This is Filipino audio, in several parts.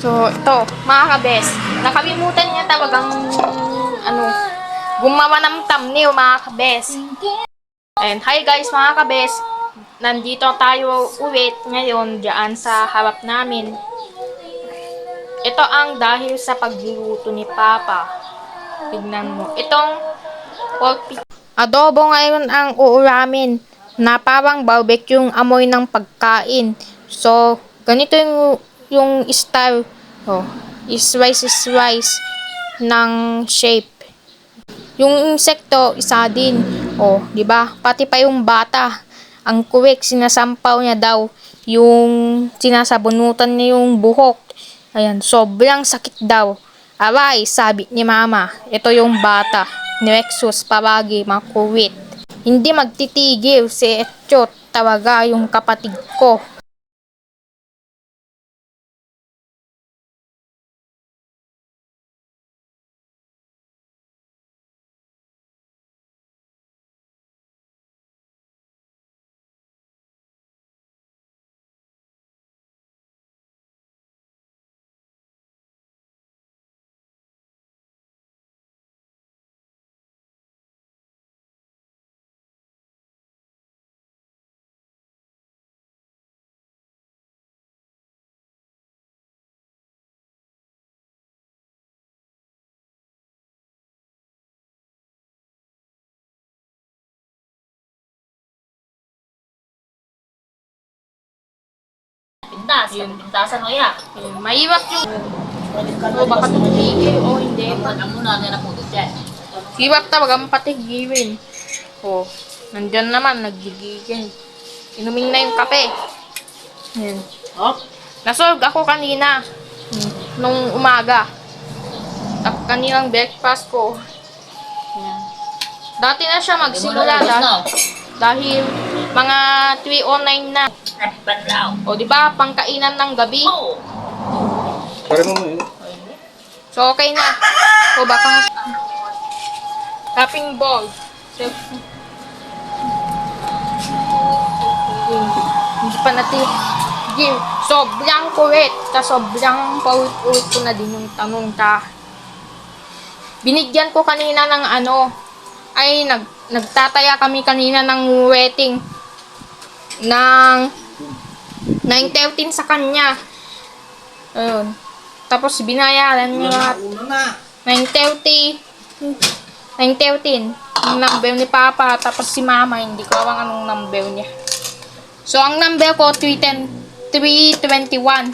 So, ito, mga kabes. Nakalimutan niya talagang, gumawa ng thumbnail, mga kabes. And hi guys, mga kabes. Nandito tayo ulit ngayon dyan sa harap namin. Ito ang dahil sa pagluluto ni Papa. Tignan mo. Itong pork adobo ngayon ang uulamin na parang barbecue yung amoy ng pagkain. So, ganito yung style. Oh, is rice ng shape. Yung insekto, isa din. Oh, di ba? Pati pa yung bata. Ang kuwik, sinasampaw niya daw. Yung sinasabunutan niya yung buhok. Ayan, sobrang sakit daw. Aray, sabi ni Mama. Ito yung bata. Ni Rexus, palagi makuwit. Hindi magtitigil si Etchot. Talaga yung kapatid ko. Pintas, pintasan mo ya. Mahirap yung o baka tumigil o hindi. Ang muna na po dyan. Hirap talaga patigilin. O, nandyan naman, naggigigil. Inumin na yung kape. Ayan. Oh, Nasolve ako kanina. Nung umaga. Kaninang breakfast ko. Ayan. Dati na siya magsimula dahil mga 3:09 na. banlaw. O, di ba, pangkainan ng gabi. Oh. So, okay na. O, baka tapping ball. So, hindi pa natin game. Sobrang kulit. Sobrang paulit-ulit ko na din yung tanong ka. Binigyan ko kanina ng nagtataya kami kanina ng wedding ng 9:13 sa kanya. Ayun. Tapos binayaran niya 9:30. 9:13. Yung number ni Papa. Tapos si Mama, hindi ko alam anong number niya. So, ang number ko, 321.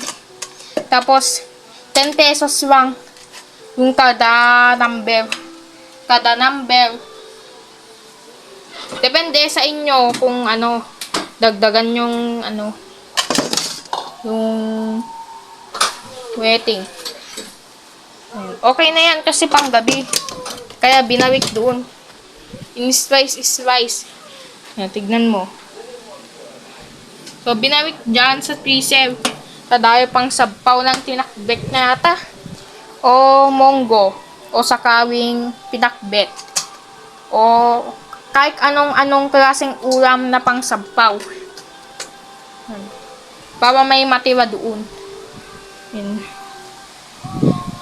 Tapos, 10 pesos lang. Yung kada number. Kada number. Depende sa inyo kung dagdagan yung yung waiting. Okay na yan kasi pang gabi. Kaya binawik doon. In slice is slice. Yan, tignan mo. So, binawik dyan sa freezer. Tadayo pang sabaw ng tinakbet na yata. O monggo. O sakawing pinakbet. O kahit anong klaseng ulam na pang sabaw. Para may matira doon. Yan.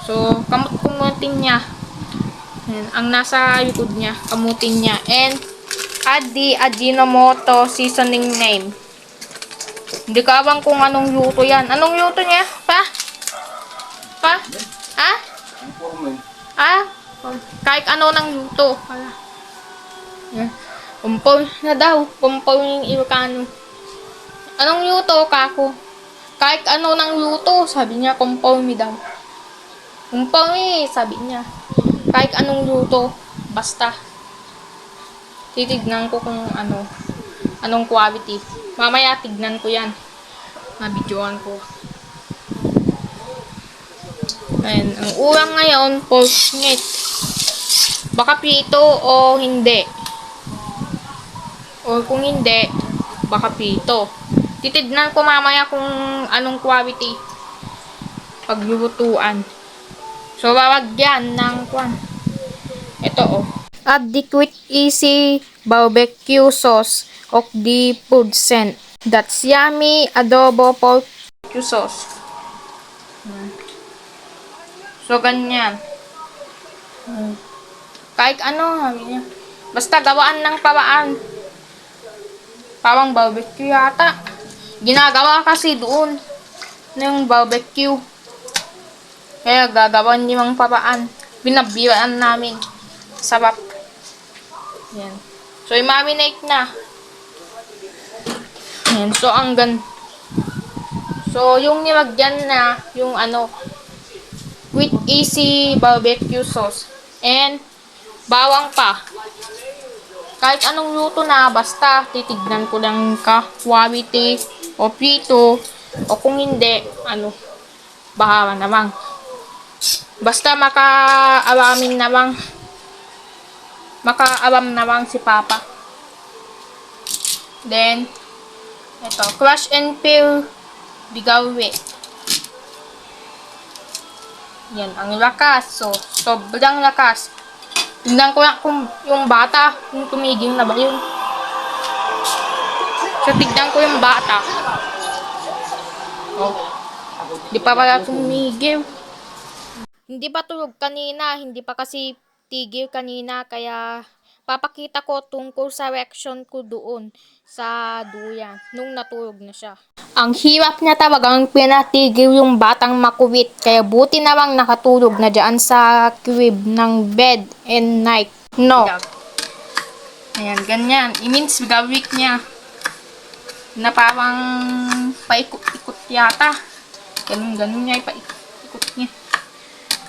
So, kamutin niya. Yan. Ang nasa likod niya, kamutin niya. And, add the Ajinomoto seasoning name. Hindi ka abang kung anong luto yan. Anong luto niya? Pa? Ha? Kahit ano ng luto. Yan. Kumpaw na daw. Kumpaw yung Ilocano. Anong luto, kako? Kahit ano ng luto, sabi niya, kumpaw mi daw. Kumpaw mi, sabi niya. Kahit anong luto, basta. Titignan ko kung anong quality. Mamaya tignan ko yan. Mabidyoan ko. Ayan, ang ulam ngayon, pork meat. Baka prito o hindi. O kung hindi, baka prito. Titignan ko mamaya kung anong quality paglulutuan. So, wawagyan ng kwan. Ito, oh. Add the quick easy barbecue sauce of the food scent. That's yummy adobo pork sauce. So, ganyan. Kahit ano, sabi niya. Basta gawaan ng paraan. Parang barbecue yata. Ginagawa kasi doon ng barbecue. Kaya gagawan niyo ang paraan. Binabiraan namin. Sarap. Yan. So, i-marinate na. Yan. So, So, yung nilagyan na, yung with easy barbecue sauce. And, bawang pa. Kahit anong luto na, basta titignan ko lang quality o prito o kung hindi, bahala naman. Basta makaalam naman si Papa. Then, ito, crush and peel bigawi. Yan, ang lakas. So, sobrang lakas. Tingnan ko lang kung yung bata, kung tumigil na ba yun. So, tignan ko yung bata. Oh, di pa pala tumigil. Hindi pa tulog kanina, hindi pa kasi tigil kanina, kaya papakita ko tungkol sa reaction ko doon sa duyan, nung natulog na siya. Ang hirap niya talagang pinatigil yung batang makuwit, kaya buti namang nakatulog na dyan sa crib ng bed and night. No. Ayan, ganyan. I-means gawik niya. Na parang paikot-ikot yata. Ganun niya, paikot niya.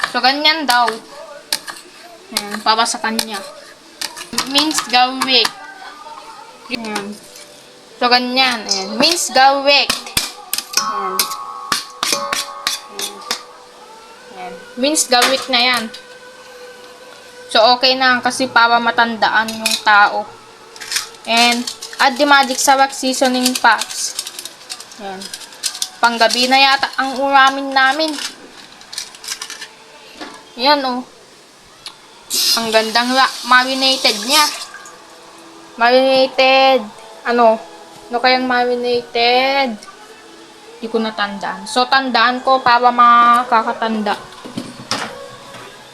So, ganyan daw. Ayan, para sa kanya. Means gawik. Ayan. So, ganyan. Ayan. Means gawik. Ayan. Ayan. Means gawik na yan. So, okay na kasi para matandaan yung tao. And, add the magic sarap seasoning packs. Ayan. Panggabi na yata ang uramin namin. Ayan, oh. Ang gandang marinated niya. Marinated. Ano kayang marinated? Hindi ko natandaan. So, tandaan ko para makakatanda.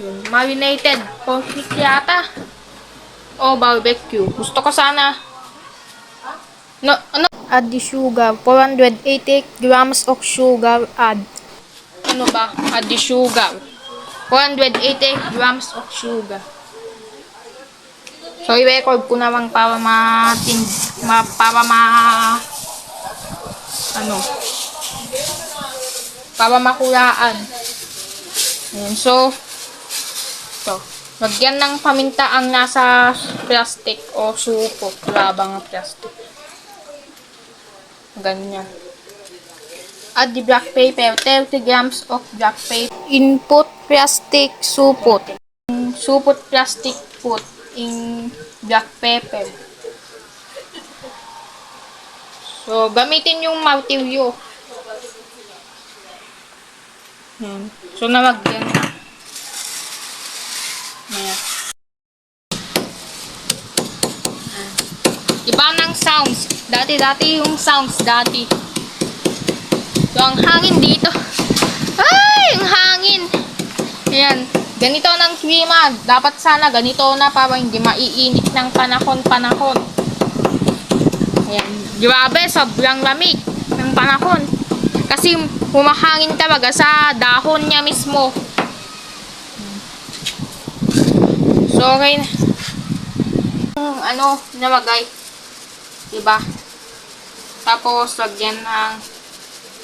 Yun. Marinated pork yata. O barbecue. Gusto ko sana. Add the sugar. 480 grams of sugar add. Ano ba? Add the sugar. 480 grams of sugar. So, i-record ko naman para para makulaan. Ayan. So, ito. Lagyan ng paminta ang nasa plastic o supot. Labang ng plastic. Ganyan. Add the black pepper. 30 grams of black pepper. Input plastic supot. Supot plastic put in black pepper. So, gamitin yung martilyo. Ayan. So, nalagyan na. Ayan. Iba ng sounds. Dati yung sounds dati. So, ang hangin dito. Ay! Ang hangin! Ayan. Ganito ng klima. Dapat sana ganito na para hindi maiinit ng panahon. Ayan. Grabe, sobrang lamig ng panahon. Kasi humahangin talaga sa dahon niya mismo. So, okay na. Nalagay. Diba? Tapos, lagyan ng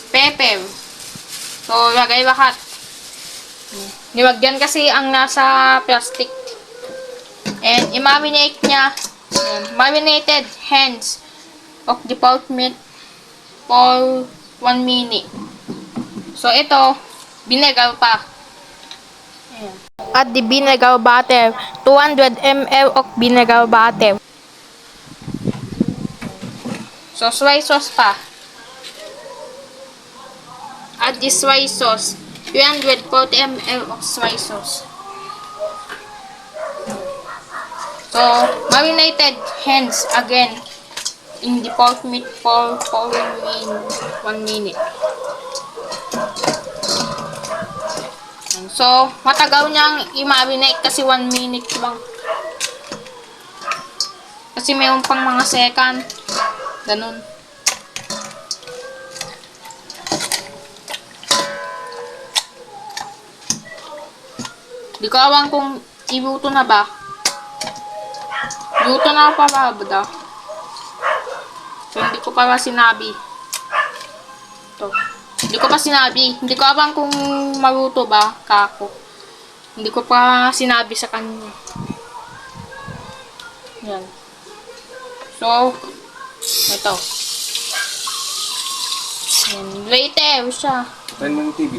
pepper. So, lagay lahat. Nilagyan kasi ang nasa plastic. And, i-marinate niya. Marinated hands of the pork meat for 1 minute. So, ito, vinegar pa. Ayan. Add the vinegar butter. 200 ml of vinegar butter. So, soy sauce pa. Add the soy sauce. 340 ml of soy sauce. So, marinated hands again in the pork meat for 1 minute. So, matagal niyang i-marinate kasi 1 minute lang. Kasi mayroon pang mga second. Ganun. Di ko awan kung iluto na ba. Luto na pa ba daw? So, hindi ko pa sinabi. Ito. Hindi ko pa sinabi. Hindi ko alam kung maluto ba kako. Hindi ko pa sinabi sa kanya. Yan. So, ito. Yan. Waiter siya. Tayo mo yung TV.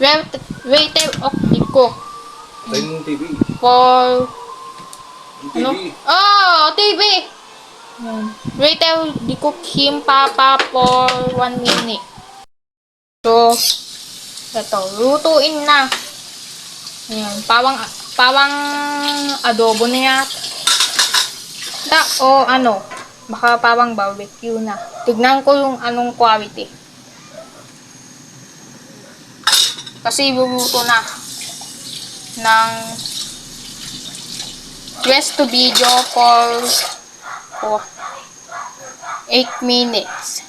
Yan. Waiter ko. Tayo mo yung TV. For Yung ano? TV. Oh, TV! Yan. Waiter, di cook him papa for 1 minute. So, ito, lutuin na. Ayan, pawang adobo na yata. O ano, baka pawang barbecue na. Tignan ko yung anong quality. Kasi luluto na ng rest to video for 8 minutes.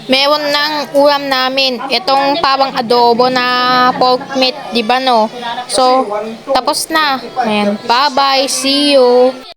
Meron ng ulam namin. Itong pawang adobo na pork meat, di ba no? So, tapos na. Ayan. Bye-bye. See you.